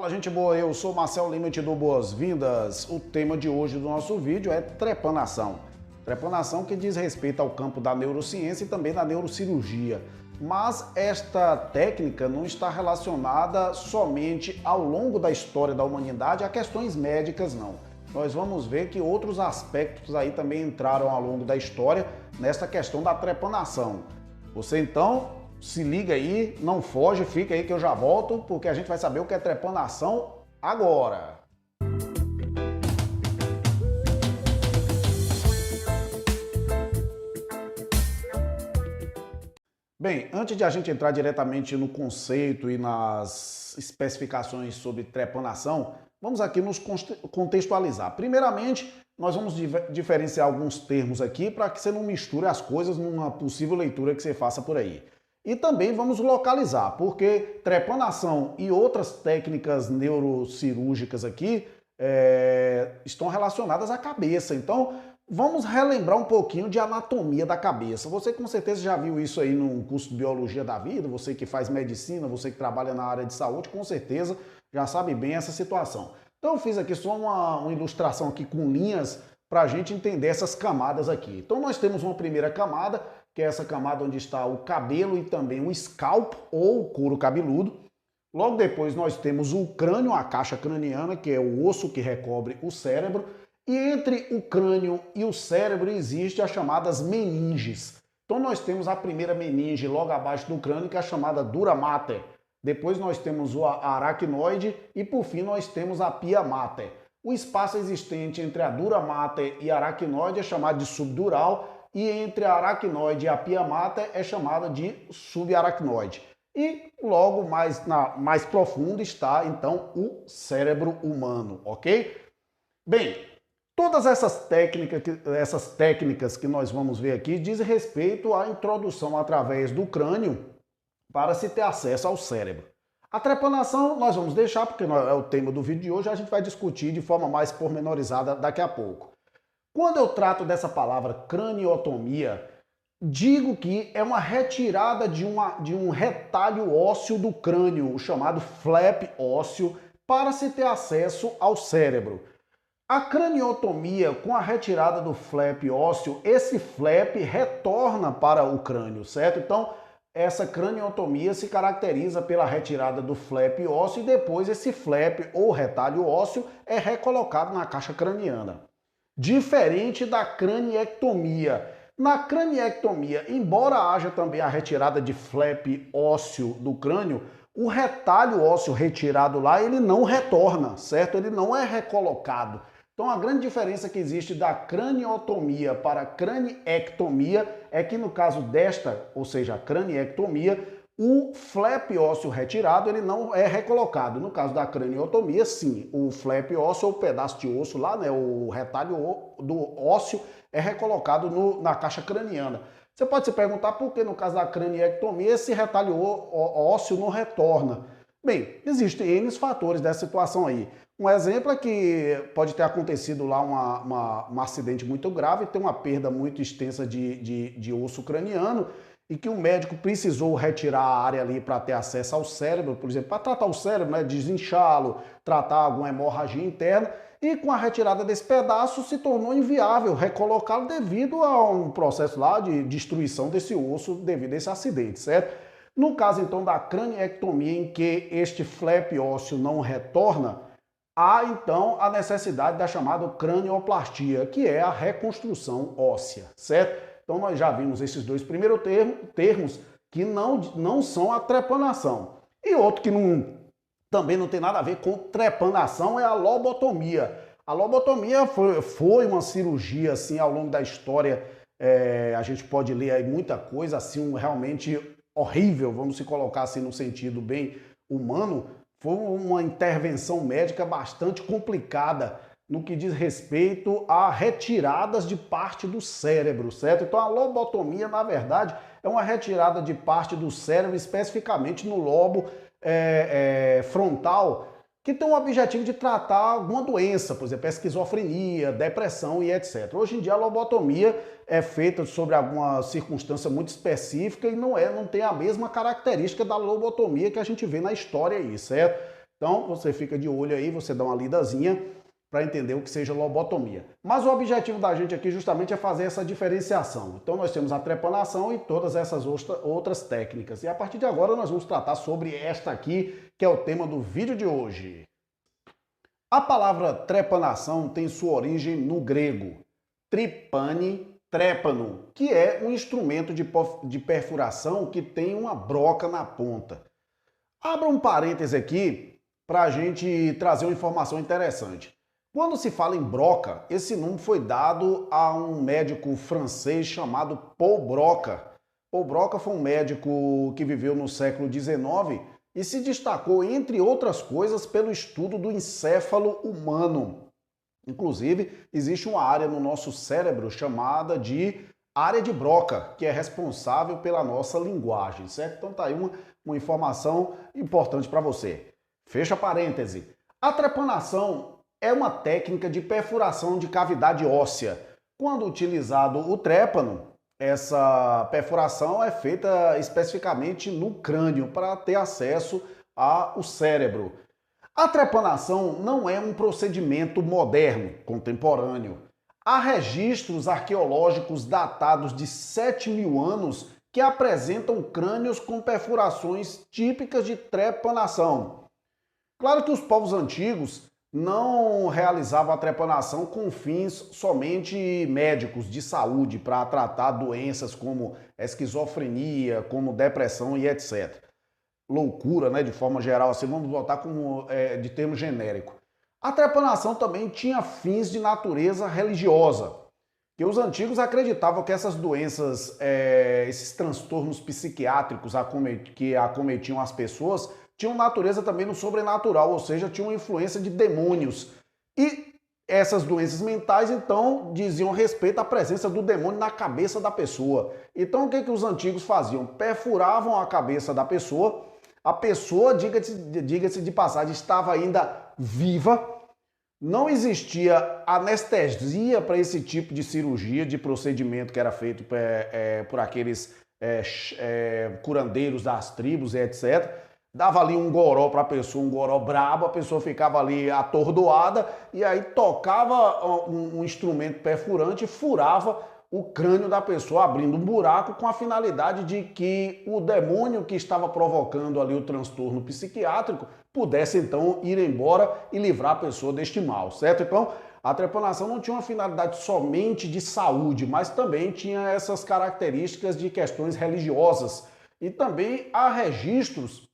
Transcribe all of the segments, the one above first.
Fala, gente boa, eu sou Marcel Lima e te dou boas-vindas. O tema de hoje do nosso vídeo é trepanação. Trepanação que diz respeito ao campo da neurociência e também da neurocirurgia. Mas esta técnica não está relacionada somente ao longo da história da humanidade a questões médicas, não. Nós vamos ver que outros aspectos aí também entraram ao longo da história nessa questão da trepanação. Você então se liga aí, não foge, fica aí que eu já volto, porque a gente vai saber o que é trepanação agora. Bem, antes de a gente entrar diretamente no conceito e nas especificações sobre trepanação, vamos aqui nos contextualizar. Primeiramente, nós vamos diferenciar alguns termos aqui para que você não misture as coisas numa possível leitura que você faça por aí. E também vamos localizar, porque trepanação e outras técnicas neurocirúrgicas aqui estão relacionadas à cabeça. Então, vamos relembrar um pouquinho de anatomia da cabeça. Você com certeza já viu isso aí no curso de Biologia da Vida, você que faz medicina, você que trabalha na área de saúde, com certeza já sabe bem essa situação. Então, eu fiz aqui só uma ilustração aqui com linhas para a gente entender essas camadas aqui. Então, nós temos uma primeira camada, que é essa camada onde está o cabelo e também o escalpo ou couro cabeludo. Logo depois nós temos o crânio, a caixa craniana, que é o osso que recobre o cérebro. E entre o crânio e o cérebro existe as chamadas meninges. Então nós temos a primeira meninge logo abaixo do crânio, que é a chamada dura mater. Depois nós temos o aracnoide e por fim nós temos a pia mater. O espaço existente entre a dura mater e a aracnoide é chamado de subdural, e entre a aracnoide e a pia mater é chamada de subaracnoide. E logo mais profundo está, então, o cérebro humano, ok? Bem, todas essas técnicas que nós vamos ver aqui dizem respeito à introdução através do crânio para se ter acesso ao cérebro. A trepanação nós vamos deixar, porque é o tema do vídeo de hoje, a gente vai discutir de forma mais pormenorizada daqui a pouco. Quando eu trato dessa palavra craniotomia, digo que é uma retirada de um retalho ósseo do crânio, o chamado flap ósseo, para se ter acesso ao cérebro. A craniotomia, com a retirada do flap ósseo, esse flap retorna para o crânio, certo? Então, essa craniotomia se caracteriza pela retirada do flap ósseo e depois esse flap ou retalho ósseo é recolocado na caixa craniana. Diferente da craniectomia. Na craniectomia, embora haja também a retirada de flap ósseo do crânio, o retalho ósseo retirado lá, ele não retorna, certo? Ele não é recolocado. Então a grande diferença que existe da craniotomia para a craniectomia é que no caso desta, ou seja, a craniectomia, o flap ósseo retirado ele não é recolocado. No caso da craniotomia, sim, o flap ósseo, ou o pedaço de osso lá, né, o retalho do ósseo é recolocado na caixa craniana. Você pode se perguntar por que no caso da craniectomia esse retalho ósseo não retorna. Bem, existem N fatores dessa situação aí. Um exemplo é que pode ter acontecido lá um acidente muito grave, ter uma perda muito extensa de osso craniano, e que o médico precisou retirar a área ali para ter acesso ao cérebro, por exemplo, para tratar o cérebro, né, desinchá-lo, tratar alguma hemorragia interna, e com a retirada desse pedaço se tornou inviável recolocá-lo devido a um processo lá de destruição desse osso devido a esse acidente, certo? No caso então da craniectomia, em que este flap ósseo não retorna, há então a necessidade da chamada cranioplastia, que é a reconstrução óssea, certo? Então nós já vimos esses dois primeiros termos que não são a trepanação. E outro que também não tem nada a ver com trepanação é a lobotomia. A lobotomia foi uma cirurgia assim ao longo da história, a gente pode ler aí muita coisa assim realmente horrível, vamos se colocar assim no sentido bem humano. Foi uma intervenção médica bastante complicada no que diz respeito a retiradas de parte do cérebro, certo? Então a lobotomia, na verdade, é uma retirada de parte do cérebro, especificamente no lobo frontal, que tem o objetivo de tratar alguma doença, por exemplo, esquizofrenia, depressão e etc. Hoje em dia a lobotomia é feita sobre alguma circunstância muito específica e não tem a mesma característica da lobotomia que a gente vê na história aí, certo? Então você fica de olho aí, você dá uma lidazinha para entender o que seja lobotomia. Mas o objetivo da gente aqui justamente é fazer essa diferenciação. Então nós temos a trepanação e todas essas outras técnicas. E a partir de agora nós vamos tratar sobre esta aqui, que é o tema do vídeo de hoje. A palavra trepanação tem sua origem no grego tripane, trépano, que é um instrumento de perfuração que tem uma broca na ponta. Abra um parêntese aqui para a gente trazer uma informação interessante. Quando se fala em broca, esse nome foi dado a um médico francês chamado Paul Broca. Paul Broca foi um médico que viveu no século XIX e se destacou, entre outras coisas, pelo estudo do encéfalo humano. Inclusive, existe uma área no nosso cérebro chamada de área de Broca, que é responsável pela nossa linguagem, certo? Então tá aí uma informação importante para você. Fecha parêntese. A trepanação é uma técnica de perfuração de cavidade óssea. Quando utilizado o trépano, essa perfuração é feita especificamente no crânio para ter acesso ao cérebro. A trepanação não é um procedimento moderno, contemporâneo. Há registros arqueológicos datados de 7.000 anos que apresentam crânios com perfurações típicas de trepanação. Claro que os povos antigos não realizavam a trepanação com fins somente médicos de saúde para tratar doenças como esquizofrenia, como depressão e etc. Loucura, né, de forma geral, assim, vamos botar como de termo genérico. A trepanação também tinha fins de natureza religiosa, que os antigos acreditavam que essas doenças, esses transtornos psiquiátricos que acometiam as pessoas, tinham natureza também no sobrenatural, ou seja, tinham influência de demônios. E essas doenças mentais, então, diziam respeito à presença do demônio na cabeça da pessoa. Então, o que os antigos faziam? Perfuravam a cabeça da pessoa. A pessoa, diga-se de passagem, estava ainda viva. Não existia anestesia para esse tipo de cirurgia, de procedimento que era feito por aqueles curandeiros das tribos, etc. Dava ali um goró para a pessoa, um goró brabo, a pessoa ficava ali atordoada e aí tocava um instrumento perfurante e furava o crânio da pessoa, abrindo um buraco com a finalidade de que o demônio que estava provocando ali o transtorno psiquiátrico pudesse então ir embora e livrar a pessoa deste mal, certo? Então, a trepanação não tinha uma finalidade somente de saúde, mas também tinha essas características de questões religiosas. E também há registros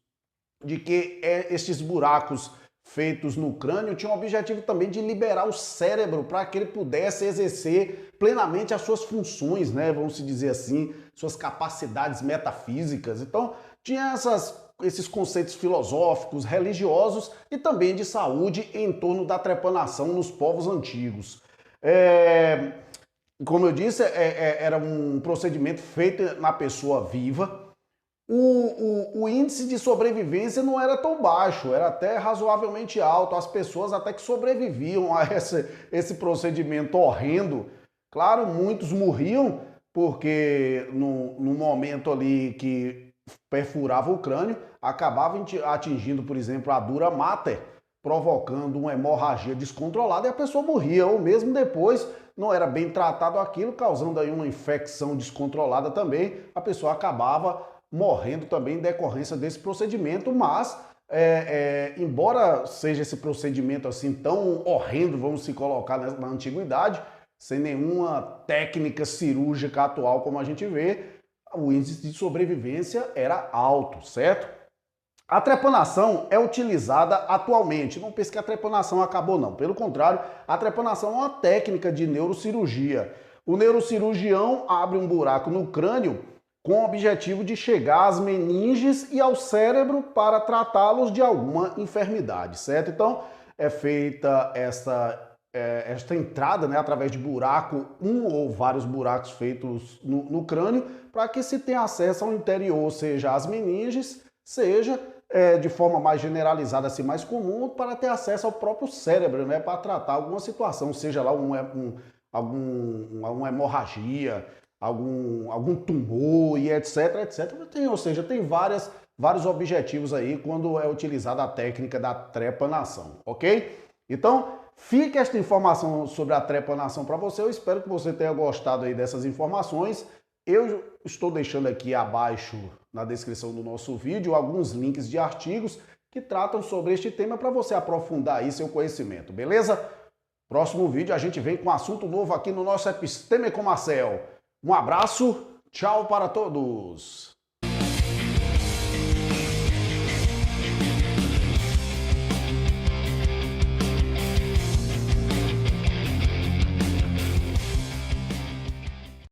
de que esses buracos feitos no crânio tinham o objetivo também de liberar o cérebro para que ele pudesse exercer plenamente as suas funções, né? Vamos dizer assim, suas capacidades metafísicas. Então, tinha esses conceitos filosóficos, religiosos e também de saúde em torno da trepanação nos povos antigos. Como eu disse, era um procedimento feito na pessoa viva. O índice de sobrevivência não era tão baixo, era até razoavelmente alto. As pessoas até que sobreviviam a esse procedimento horrendo. Claro, muitos morriam porque no momento ali que perfurava o crânio, acabava atingindo, por exemplo, a dura mater, provocando uma hemorragia descontrolada e a pessoa morria, ou mesmo depois não era bem tratado aquilo, causando aí uma infecção descontrolada também, a pessoa acabava morrendo também em decorrência desse procedimento, mas embora seja esse procedimento assim tão horrendo, vamos se colocar na antiguidade, sem nenhuma técnica cirúrgica atual como a gente vê, o índice de sobrevivência era alto, certo? A trepanação é utilizada atualmente. Não pense que a trepanação acabou, não. Pelo contrário, a trepanação é uma técnica de neurocirurgia. O neurocirurgião abre um buraco no crânio com o objetivo de chegar às meninges e ao cérebro para tratá-los de alguma enfermidade, certo? Então, é feita esta entrada, né, através de buraco, um ou vários buracos feitos no crânio, para que se tenha acesso ao interior, seja às meninges, seja de forma mais generalizada, assim, mais comum, para ter acesso ao próprio cérebro, né, para tratar alguma situação, seja lá uma hemorragia, algum tumor e etc, etc. Ou seja, tem várias vários objetivos aí quando é utilizada a técnica da trepanação, ok? Então, fica esta informação sobre a trepanação para você. Eu espero que você tenha gostado aí dessas informações. Eu estou deixando aqui abaixo na descrição do nosso vídeo alguns links de artigos que tratam sobre este tema para você aprofundar aí seu conhecimento, beleza? Próximo vídeo a gente vem com um assunto novo aqui no nosso Episteme com Marcel. Um abraço, tchau para todos!